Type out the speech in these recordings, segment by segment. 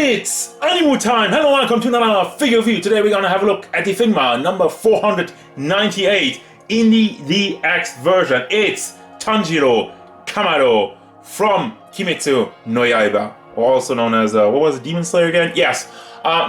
It's Animal time! Hello, welcome to another figure review. Today we're gonna have a look at the Figma number 498 in the DX version. It's Tanjiro Kamado from Kimetsu no Yaiba, or also known as, what was it, Demon Slayer again? Yes.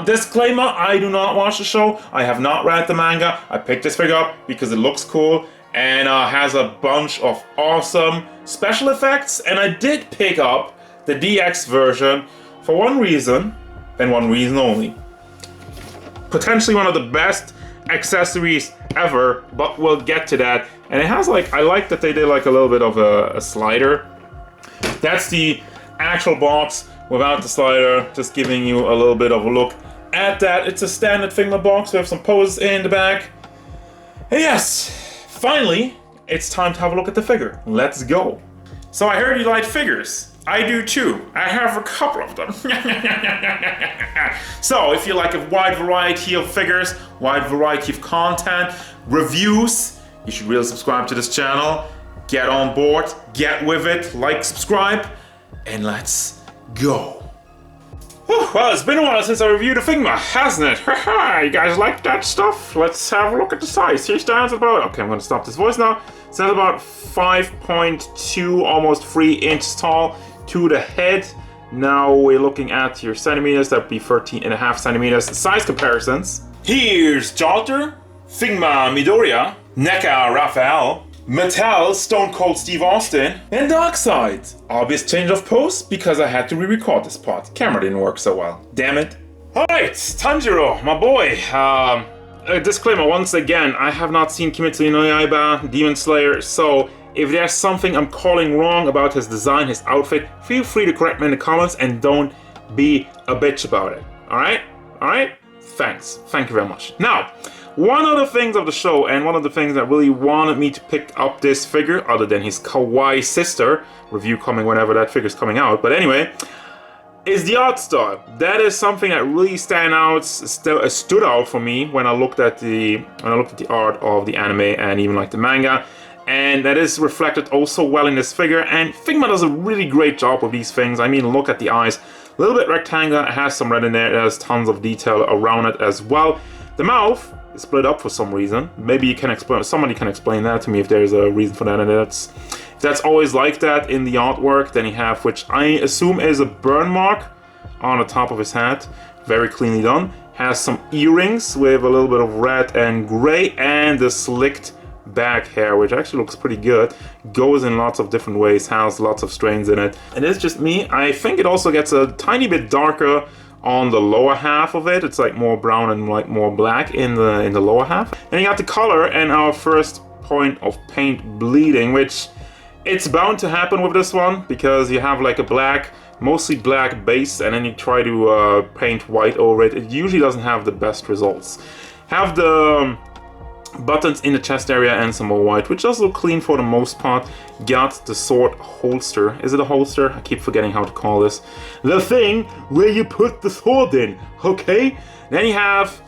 Disclaimer, I do not watch the show. I have not read the manga. I picked this figure up because it looks cool and has a bunch of awesome special effects. And I did pick up the DX version for one reason, and one reason only. Potentially one of the best accessories ever, but we'll get to that. And it has like, I like that they did like a little bit of a slider. That's the actual box without the slider, just giving you a little bit of a look at that. It's a standard Figma box. We have some poses in the back. And yes, finally, it's time to have a look at the figure. Let's go. So I heard you like figures. I do too. I have a couple of them. So if you like a wide variety of figures, wide variety of content, reviews, you should really subscribe to this channel. Get on board, get with it, like, subscribe, and let's go. Whew, well, it's been a while since I reviewed a Figma, hasn't it? Haha, you guys like that stuff? Let's have a look at the size. He stands about, okay, I'm gonna stop this voice now. Stands about 5.2, almost 3 inches tall to the head. Now we're looking at your centimeters, that'd be 13.5 centimeters. Size comparisons. Here's Jalter, Figma Midoriya, NECA Raphael, Mattel Stone Cold Steve Austin, and Darkseid. Obvious change of pose because I had to re-record this part. Camera didn't work so well. Damn it. Alright, Tanjiro, my boy. A disclaimer once again, I have not seen Kimetsu no Yaiba, Demon Slayer, so if there's something I'm calling wrong about his design, his outfit, feel free to correct me in the comments and don't be a bitch about it. Alright? Alright? Thanks. Thank you very much. Now, one of the things of the show, and one of the things that really wanted me to pick up this figure, other than his kawaii sister, review coming whenever that figure's coming out, but anyway, is the art style. That is something that really stood out for me when I looked at the art of the anime and even like the manga. And that is reflected also well in this figure, and Figma does a really great job with these things. I mean, look at the eyes, a little bit rectangular, it has some red in there, it has tons of detail around it as well. The mouth is split up for some reason. Maybe you can explain, somebody can explain that to me if there's a reason for that, and if that's always like that in the artwork. Then you have, which I assume is a burn mark on the top of his head, very cleanly done. Has some earrings with a little bit of red and gray, and the slicked back hair, which actually looks pretty good, goes in lots of different ways, has lots of strains in it. And it's just me, I think it also gets a tiny bit darker on the lower half of it. It's like more brown and like more black in the lower half. And you got the color and our first point of paint bleeding, which it's bound to happen with this one because you have like a black, mostly black base, and then you try to paint white over it. It usually doesn't have the best results. Have the buttons in the chest area and some more white, which does look clean for the most part. Got the sword holster. Is it a holster? I keep forgetting how to call this. The thing where you put the sword in, okay? Then you have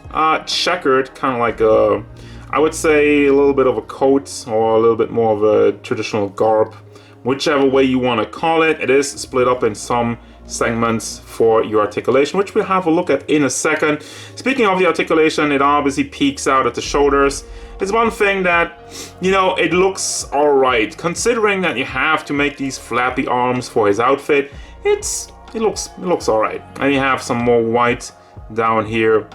checkered, kind of like a, I would say a little bit of a coat or a little bit more of a traditional garb. Whichever way you want to call it. It is split up in some segments for your articulation, which we'll have a look at in a second. Speaking of the articulation, it obviously peaks out at the shoulders. It's one thing that, you know, it looks alright. Considering that you have to make these flappy arms for his outfit, it looks alright. And you have some more white down here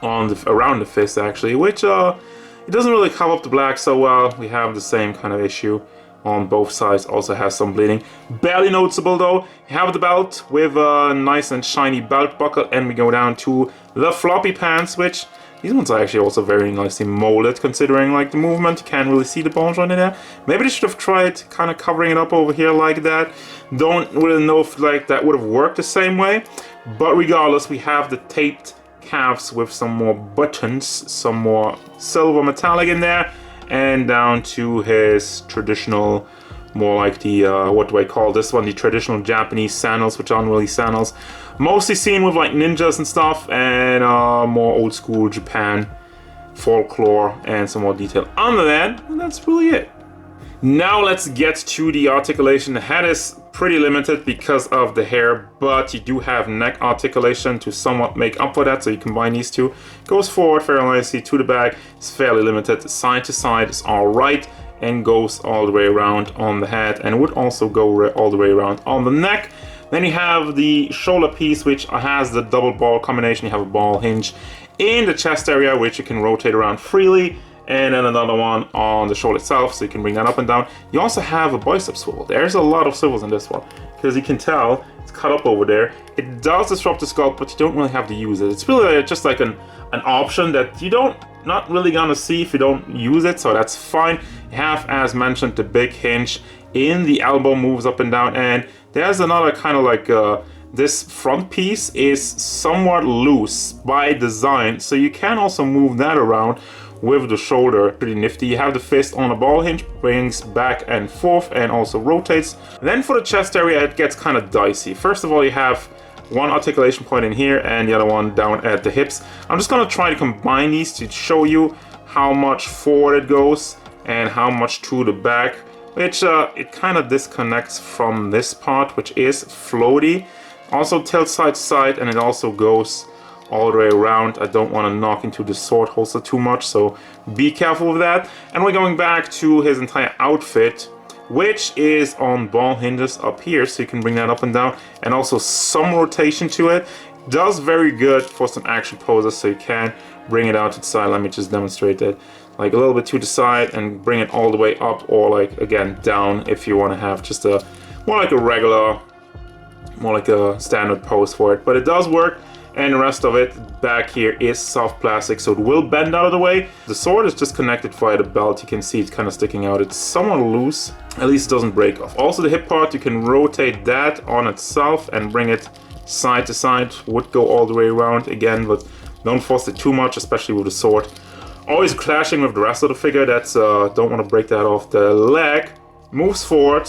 on around the fist actually, which it doesn't really cover up the black so well. We have the same kind of issue on both sides. Also has some bleeding. Barely noticeable though. You have the belt with a nice and shiny belt buckle, and we go down to the floppy pants, which these ones are actually also very nicely molded considering like the movement. You can't really see the bones right in there. Maybe they should have tried kind of covering it up over here like that. Don't really know if like that would have worked the same way, but regardless, we have the taped calves with some more buttons, some more silver metallic in there, and down to his traditional, more like the, what do I call this one? The traditional Japanese sandals, which aren't really sandals. Mostly seen with like ninjas and stuff, and more old school Japan folklore and some more detail under that. And that's really it. Now let's get to the articulation. The head is pretty limited because of the hair, but you do have neck articulation to somewhat make up for that, so you combine these two. Goes forward fairly nicely to the back, it's fairly limited. Side to side is alright, and goes all the way around on the head, and would also go all the way around on the neck. Then you have the shoulder piece, which has the double ball combination. You have a ball hinge in the chest area, which you can rotate around freely, and then another one on the shoulder itself, so you can bring that up and down. You also have a bicep swivel. There's a lot of swivels in this one, because you can tell it's cut up over there. It does disrupt the sculpt, but you don't really have to use it. It's really just like an option that you not really gonna see if you don't use it, so that's fine. You have, as mentioned, the big hinge in the elbow, moves up and down, and there's another kind of like this front piece is somewhat loose by design, so you can also move that around with the shoulder. Pretty nifty. You have the fist on a ball hinge, brings back and forth and also rotates. Then for the chest area, it gets kind of dicey. First of all, you have one articulation point in here and the other one down at the hips. I'm just gonna try to combine these to show you how much forward it goes and how much to the back, which it kind of disconnects from this part, which is floaty. Also tilts side to side, and it also goes all the way around. I don't want to knock into the sword holster too much, so be careful with that. And we're going back to his entire outfit, which is on ball hinges up here, so you can bring that up and down, and also some rotation to it. Does very good for some action poses, so you can bring it out to the side. Let me just demonstrate it. Like a little bit to the side and bring it all the way up, or like again down if you want to have just a more like a standard pose for it. But it does work. And the rest of it back here is soft plastic, so it will bend out of the way. The sword is just connected via the belt. You can see it's kind of sticking out. It's somewhat loose, at least it doesn't break off. Also the hip part, you can rotate that on itself and bring it side to side. Would go all the way around again, but don't force it too much, especially with the sword. Always clashing with the rest of the figure. That's don't want to break that off. The leg moves forward,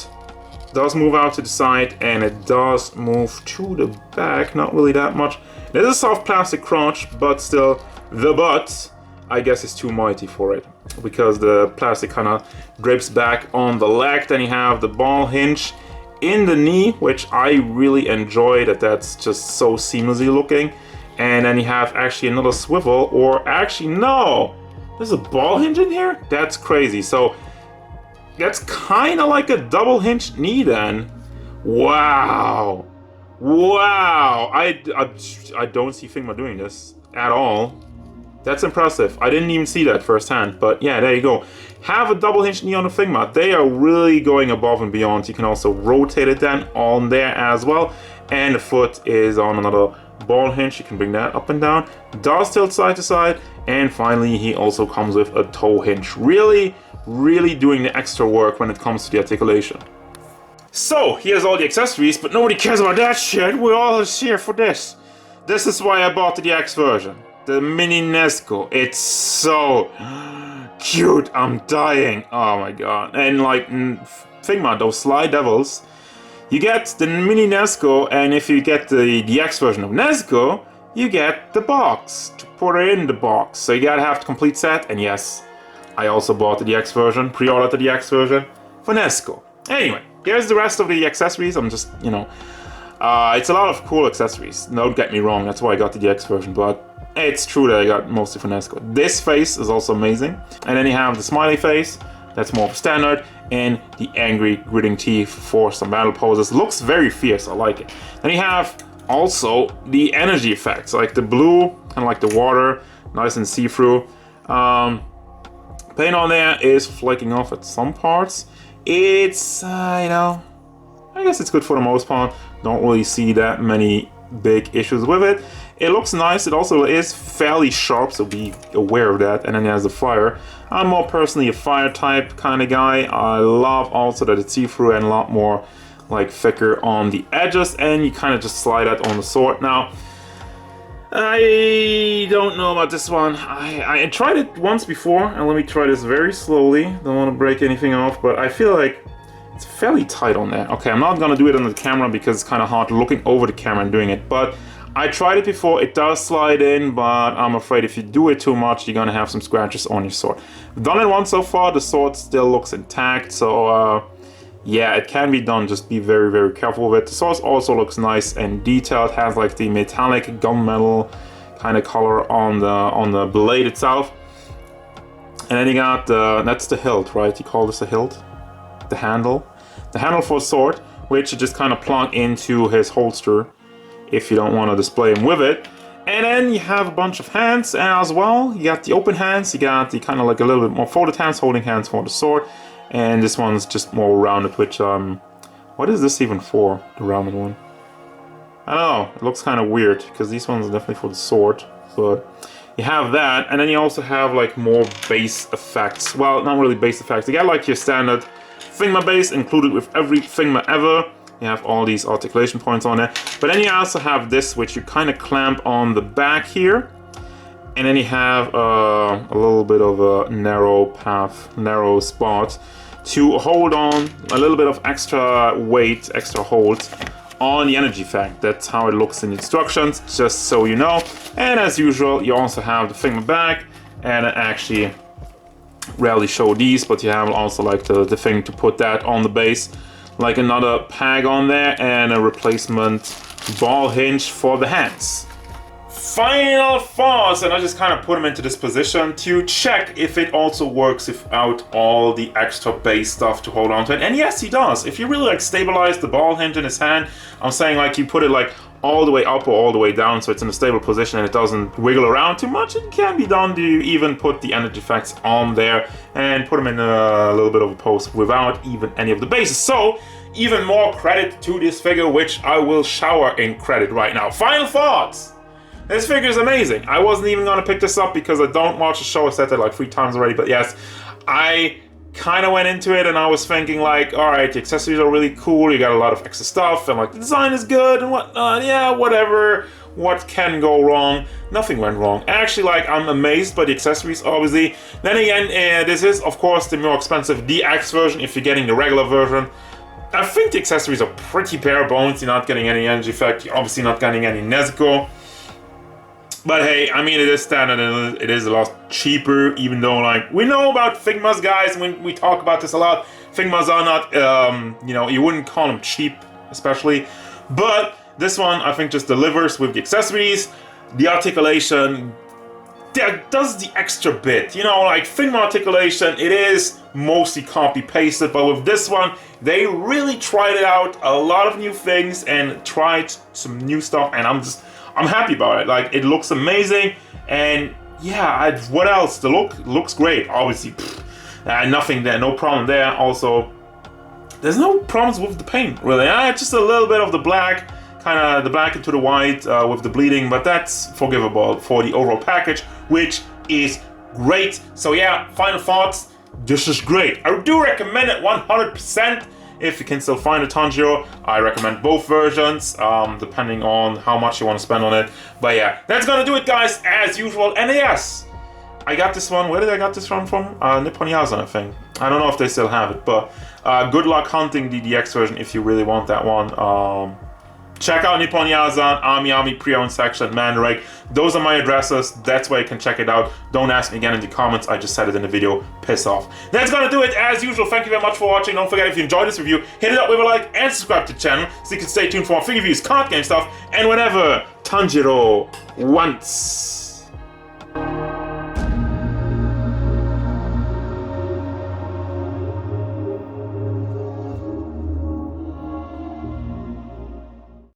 does move out to the side, and it does move to the back. Not really that much. There's a soft plastic crotch, but still the butt, I guess, is too mighty for it, because the plastic kind of drapes back on the leg. Then you have the ball hinge in the knee, which I really enjoy, that's just so seamlessly looking. And then you have actually another swivel, or actually no, there's a ball hinge in here? That's crazy. So that's kind of like a double hinge knee then. Wow. Wow, I don't see Figma doing this at all. That's impressive. I didn't even see that firsthand, but yeah, there you go. Have a double hinge knee on the Figma. They are really going above and beyond. You can also rotate it then on there as well. And the foot is on another ball hinge. You can bring that up and down. Does tilt side to side. And finally, he also comes with a toe hinge. Really, really doing the extra work when it comes to the articulation. So, here's all the accessories, but nobody cares about that shit. We're all here for this. This is why I bought the DX version. The mini Nezuko. It's so cute. I'm dying. Oh my god. And like Figma, those Sly Devils, you get the mini Nezuko, and if you get the DX version of Nezuko, you get the box to put it in the box. So you gotta have the complete set, and yes, I also bought the DX version, pre-ordered the DX version for Nezuko. Anyway. Here's the rest of the accessories. I'm just, you know, it's a lot of cool accessories. Don't get me wrong, that's why I got the DX version, but it's true that I got mostly for Nezuko. This face is also amazing. And then you have the smiley face, that's more of a standard, and the angry gritting teeth for some battle poses. Looks very fierce, I like it. Then you have also the energy effects, like the blue, kind of like the water, nice and see-through. Paint on there is flaking off at some parts. It's, you know, I guess it's good for the most part. Don't really see that many big issues with it. It looks nice. It also is fairly sharp, so be aware of that. And then there's the fire. I'm more personally a fire type kind of guy. I love also that it's see-through and a lot more like thicker on the edges, and you kind of just slide that on the sword. Now, I don't know about this one. I tried it once before, and let me try this very slowly. Don't want to break anything off, but I feel like it's fairly tight on there. Okay, I'm not gonna do it on the camera because it's kind of hard looking over the camera and doing it, but I tried it before, it does slide in, but I'm afraid if you do it too much, you're gonna have some scratches on your sword. I've done it once so far, the sword still looks intact, so yeah, it can be done, just be very, very careful with it. The sword also looks nice and detailed, has like the metallic gunmetal kind of color on the blade itself. And then you got that's the hilt, right? You call this a hilt? The handle. The handle for a sword, which you just kind of plug into his holster if you don't want to display him with it. And then you have a bunch of hands as well. You got the open hands, you got the kind of like a little bit more folded hands, holding hands for the sword. And this one's just more rounded, which, what is this even for, the rounded one? I don't know, it looks kind of weird, because these ones are definitely for the sword, but you have that, and then you also have like more base effects. Well, not really base effects, you got like your standard Figma base included with every Figma ever. You have all these articulation points on it, but then you also have this, which you kind of clamp on the back here. And then you have a little bit of a narrow path, narrow spot to hold on a little bit of extra weight, extra hold on the energy effect. That's how it looks in the instructions, just so you know. And as usual, you also have the Figma bag, and I actually rarely show these, but you have also like the thing to put that on the base, like another peg on there, and a replacement ball hinge for the hands. Final thoughts, and I just kind of put him into this position to check if it also works without all the extra base stuff to hold on to it. And yes, he does. If you really like stabilize the ball hinge in his hand, I'm saying like you put it like all the way up or all the way down so it's in a stable position and it doesn't wiggle around too much, it can be done to even put the energy effects on there and put them in a little bit of a pose without even any of the bases. So even more credit to this figure, which I will shower in credit right now. Final thoughts. This figure is amazing. I wasn't even gonna pick this up because I don't watch the show. I said that like 3 times already, but yes, I kind of went into it and I was thinking like, all right, the accessories are really cool. You got a lot of extra stuff and like the design is good and whatnot. Yeah, whatever. What can go wrong? Nothing went wrong. Actually, like, I'm amazed by the accessories, obviously. Then again, this is, of course, the more expensive DX version if you're getting the regular version. I think the accessories are pretty bare bones. You're not getting any energy effect. You're obviously not getting any Nezuko. But hey, I mean, it is standard and it is a lot cheaper, even though, like, we know about Figmas, guys, when we talk about this a lot. Figmas are not, you know, you wouldn't call them cheap, especially. But this one, I think, just delivers with the accessories. The articulation does the extra bit. You know, like, Figma articulation, it is mostly copy-pasted, but with this one, they really tried it out, a lot of new things, and tried some new stuff, and I'm happy about it. Like, it looks amazing, and yeah, what else? The look looks great, obviously. Nothing there, no problem there. Also, there's no problems with the paint, really. Just a little bit of the black, kind of the black into the white with the bleeding, but that's forgivable for the overall package, which is great. So yeah, final thoughts, this is great. I do recommend it 100%. If you can still find a Tanjiro, I recommend both versions, depending on how much you want to spend on it. But yeah, that's gonna do it, guys, as usual. And yes, I got this one. Where did I get this one from? Nippon Yazan, I think. I don't know if they still have it, but good luck hunting the DX version if you really want that one. Check out Nippon Yazan, Ami pre-owned section, Mandarake. Those are my addresses. That's where you can check it out. Don't ask me again in the comments. I just said it in the video. Piss off. That's gonna do it as usual. Thank you very much for watching. Don't forget, if you enjoyed this review, hit it up with a like and subscribe to the channel so you can stay tuned for more figure reviews, card game stuff, and whatever Tanjiro wants.